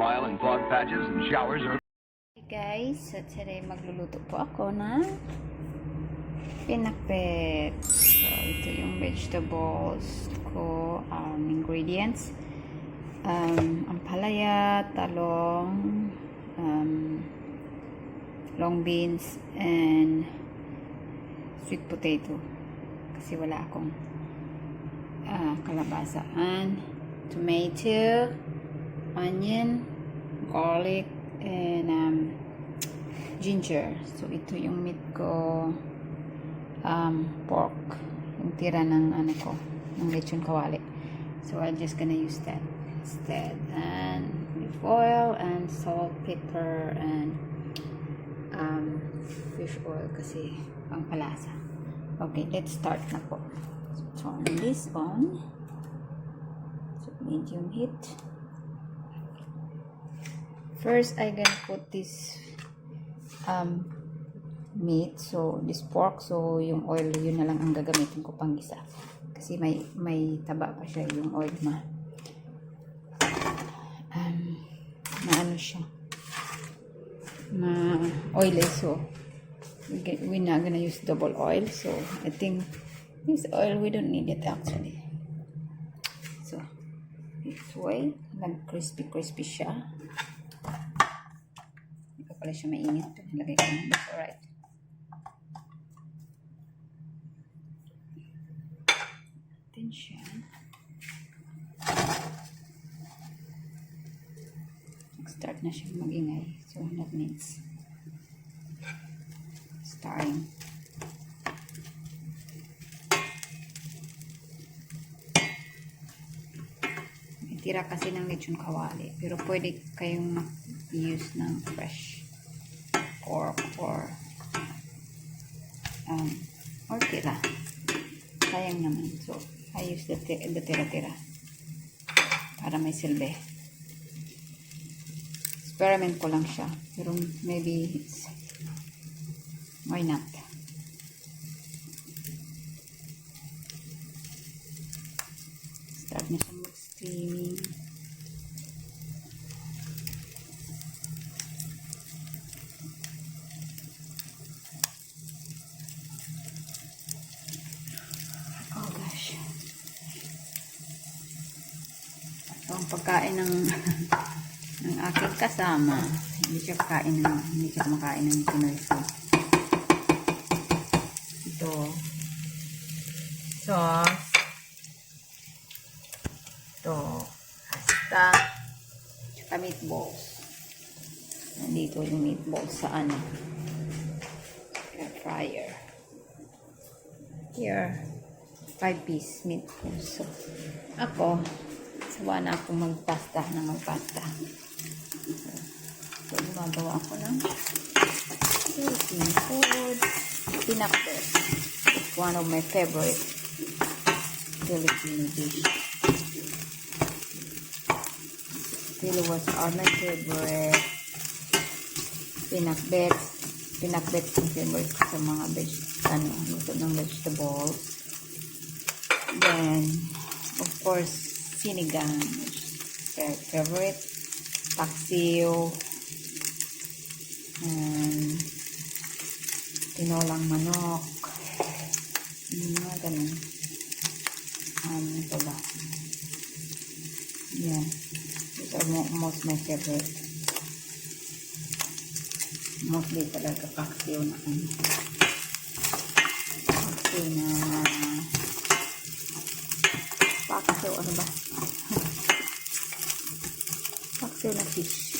mile and fog patches and showers are... Hey guys, so today magluluto po ako ng pinakbet. So ito yung vegetables ko, ingredients. Ampalaya, talong, long beans, and sweet potato. Kasi wala akong kalabasa. And tomato, onion, garlic, and ginger. So ito yung meat ko, pork, yung tira ng ng lechon kawali. So I'm just gonna use that instead, and with oil and salt, pepper, and fish oil kasi pang palasa. Okay, let's start na po. So turn this on. So medium heat. First, I'm gonna put this meat, so this pork, so yung oil, yun na lang ang gagamitin ko pang gisa. Kasi may taba pa siya, yung oil na ano siya, oily, so we're not gonna use double oil. So I think this oil, we don't need it actually. So this way, crispy siya. Pala siya mainit. Nilagay ko na. That's alright. Then siya. Start na siya magingay. So that means starting. May tira kasi ng lechon kawali. Pero pwede kayong use ng fresh pork or tira. Sayang naman. So I use the tira-tira para may silbi. Experiment ko lang siya, pero maybe why not? Start na siya mag-steaming. Ang pagkain ng aking kasama, hindi siya kumakain ng Pinoy food. Ito sauce, ito pasta, tsaka meatballs. Nandito yung meatballs sa air fryer. Here 5-piece meatballs. So ako, sawa na ako magpasta. So, gumagawa ako ng Philippine food. Pinakbet. It's one of my favorite Filipino dish. Really are my favorite. Pinakbet. Pinakbet yung favorite ko sa mga luto ng vegetables. Then, of course, sinigang, favorite, paksiw, and tinolang manok, mga ganun. Ito ba? Yeah, these are most my favorite. Mostly talaga paksiw na ano ba? Paksiw na fish.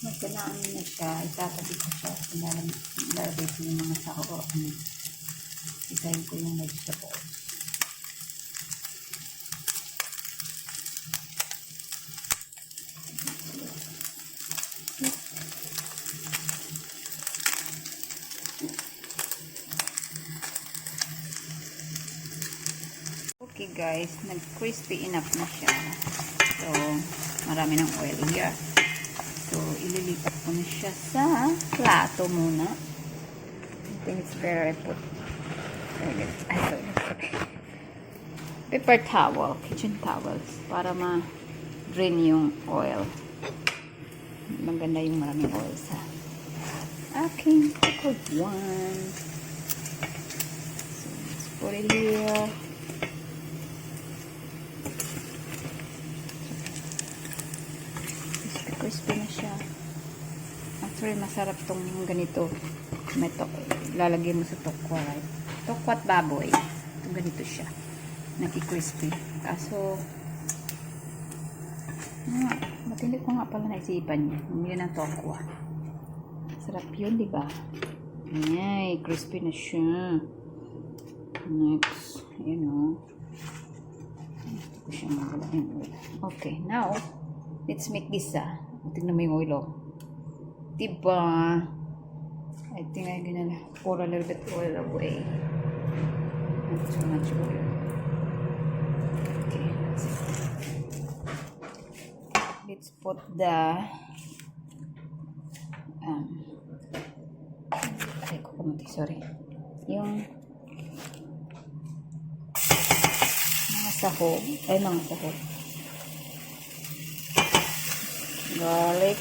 Magkanaan na siya. Itatabi ko siya. Lalagay ko yung mga sahog. Isahin ko yung vegetables. Okay guys, nag-crispy enough na siya. So, marami ng oil here. So, ililipat ko na siya sa plato muna. I think it's better I put paper towel, kitchen towels, para ma-drain yung oil. Maganda yung maraming oil sa aking kapag one. So, let's put it here. Crispy na siya. Actually, masarap tong ganito. May lalagay mo sa tokwa, right? Tokwa at baboy. Itong ganito siya. Naki-crispy. Kaso, matindi ko nga pala naisipan niya. Hindi ng tokwa. Sarap yun, di ba? Ay, crispy na siya. Next, you know. Gusto ko siya magala yung oil. Okay, now, let's make this, tingnan mo yung oil, oh. Diba? I think I'm gonna pour a little bit oil away. Not too much oil. Okay, that's it. Let's put the sorry. Yung mga sahog. Garlic.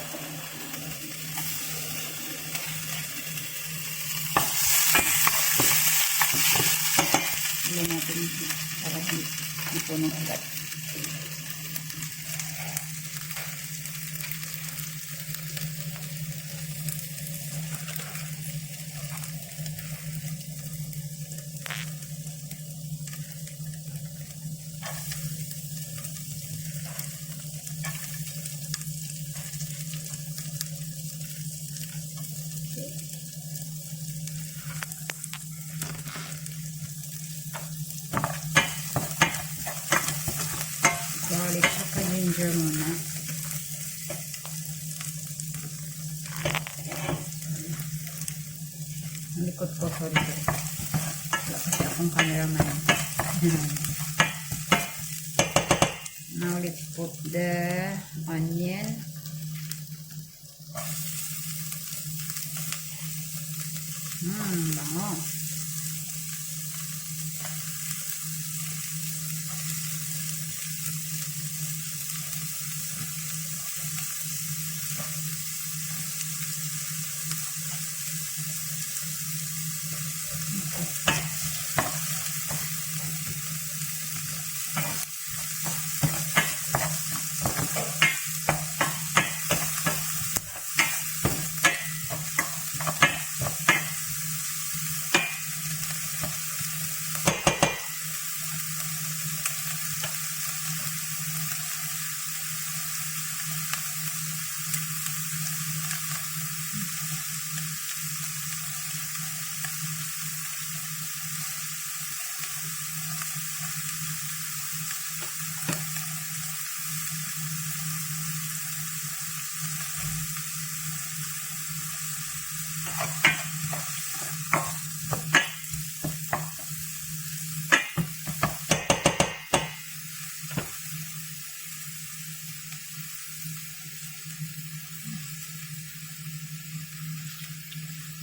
Hindi natin para hindi puno agad. Garlic saka ginger muna. Ang likod ko, sorry. Wala kasi akong cameraman. Now let's put the onion. Bango.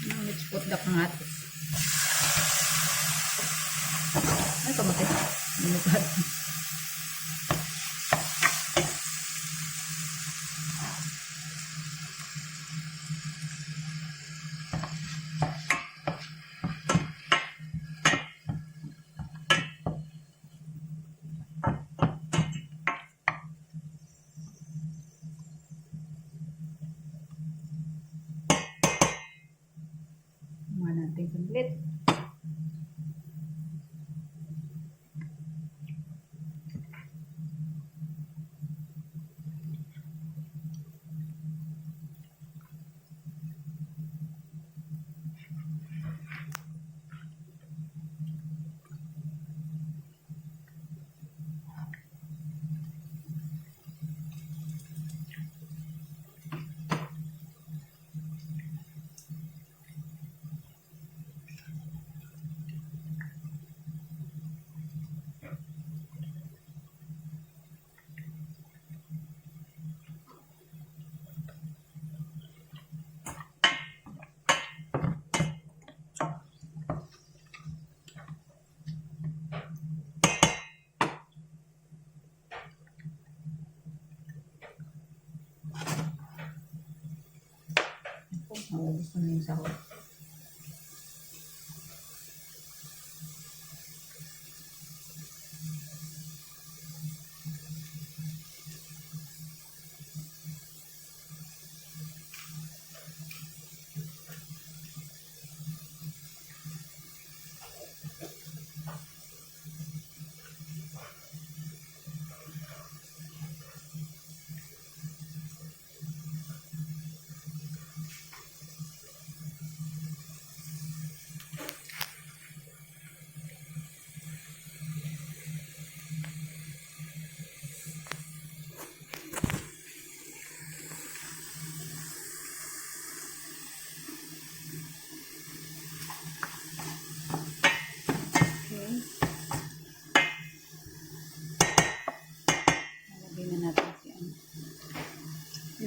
Now let's put the kamatis. Ay, kamatis. Minupad. Natin saglit. Naubos ko na yung sahog.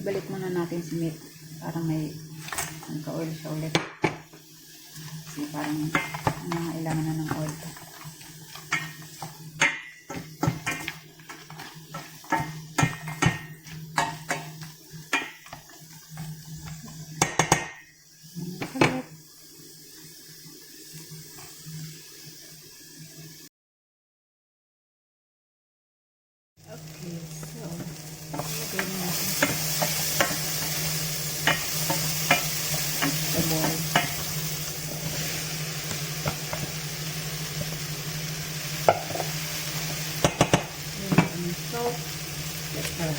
Ibalik muna natin si meat para may ka-oil siya ulit. Kasi parang nangailangan na ng oil. Okay, so lagay na natin the ball. Salt, pepper.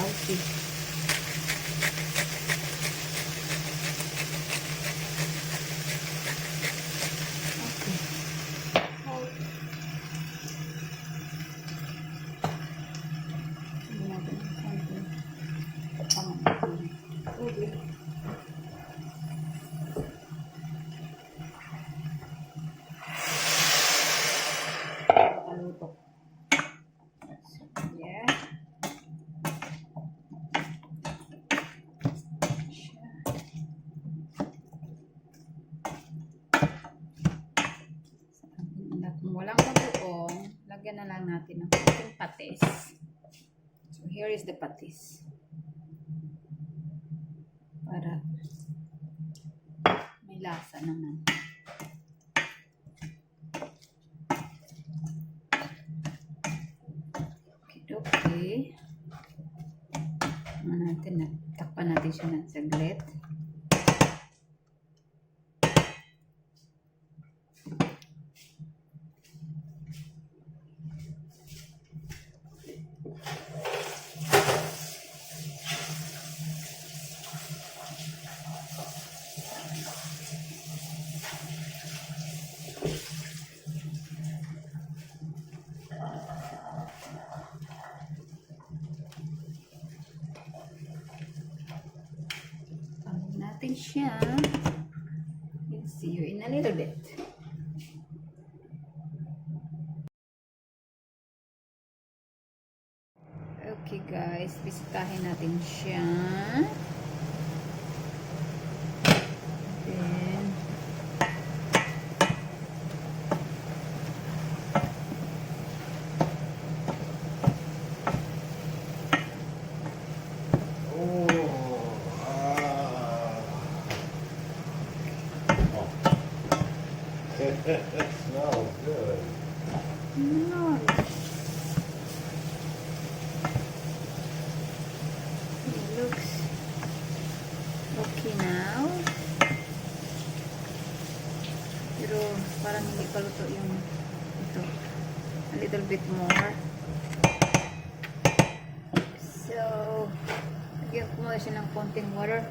Healthy. Yeah. Kung walang bagoong, lagyan na lang natin ng konting patis. So here is the patis. Para may lasa naman. Okay. Takpan natin siya ng saglit. Natin siya. We'll see you in a little bit. Okay guys, bisitahin natin siya. Then It smells good. no. It looks okay now. Pero parang hindi pa luto yung ito. A little bit more. So, lagyan ko muna siya ng konting water.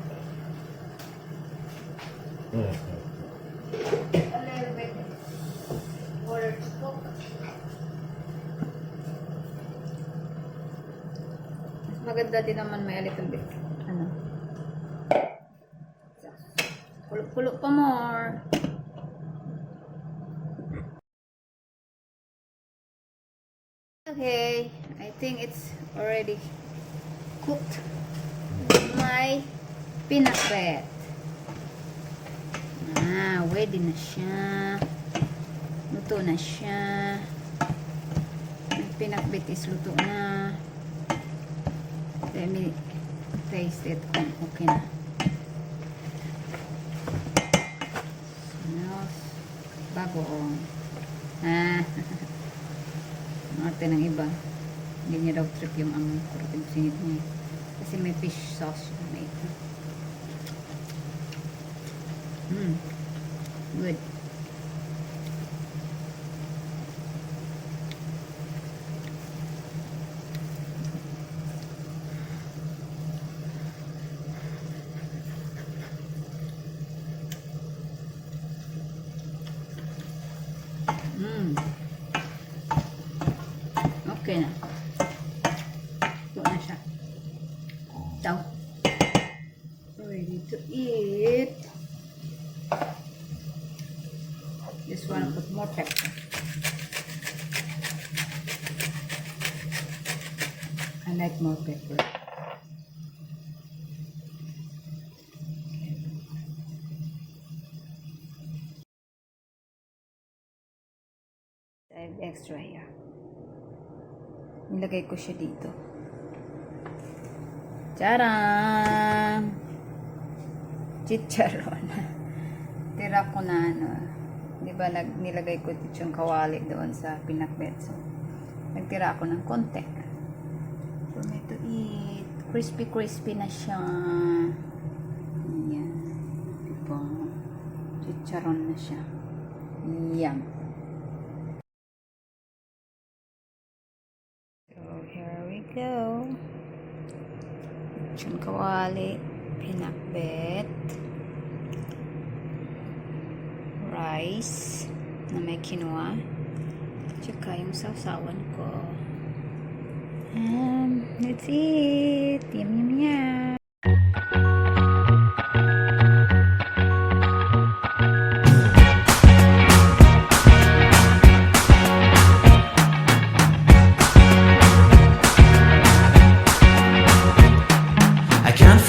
A little bit water to cook. Mas maganda din naman may a little bit kulok-kulok pa more. Okay, I think it's already cooked. My pinakbet. Ready na siya. Luto na siya. My pinakbet is luto na. Let me taste it kung okay na. Smells bagoong. Arte ng iba. Hindi niya daw trip yung amoy ko rin singit niya. Kasi may fish sauce na ito. Good. Okay na. Ito na siya. Ito. Ready to eat. Just wanna put more pepper. I like more pepper. I have extra here. Nilagay ko siya dito. Tadaan! Chicharon. Tira ko na di ba nilagay ko dito yung kawali doon sa pinakbet. So, nagtira ako ng konti. For me to eat. Crispy na siya. Ayan. Diba? Chicharon na siya. Yum. Here we go. Letchon kawali, pinakbet, rice na may quinoa, tsaka yung sausawan ko. Let's eat. Yum yum yum.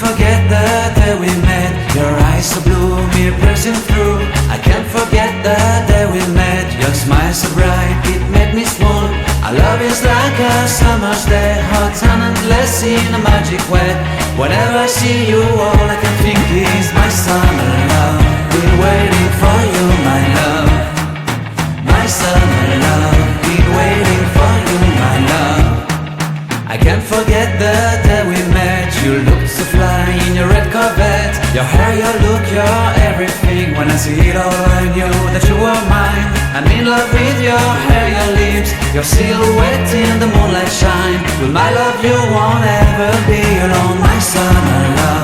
Forget the day we met. Your eyes so blue, me pressing through. I can't forget the day we met. Your smile so bright, it made me swoon. Our love is like a summer's day, hot and endless in a magic way. Whenever I see you, all I can think is my summer love. Been waiting for you, my love. My summer love. Been waiting for you, my love. I can't forget the day we met. You looked so fly in your red Corvette. Your hair, your look, your everything. When I see it all, I knew that you were mine. I'm in love with your hair, your lips, your silhouette in the moonlight shine. With my love, you won't ever be alone, my summer love.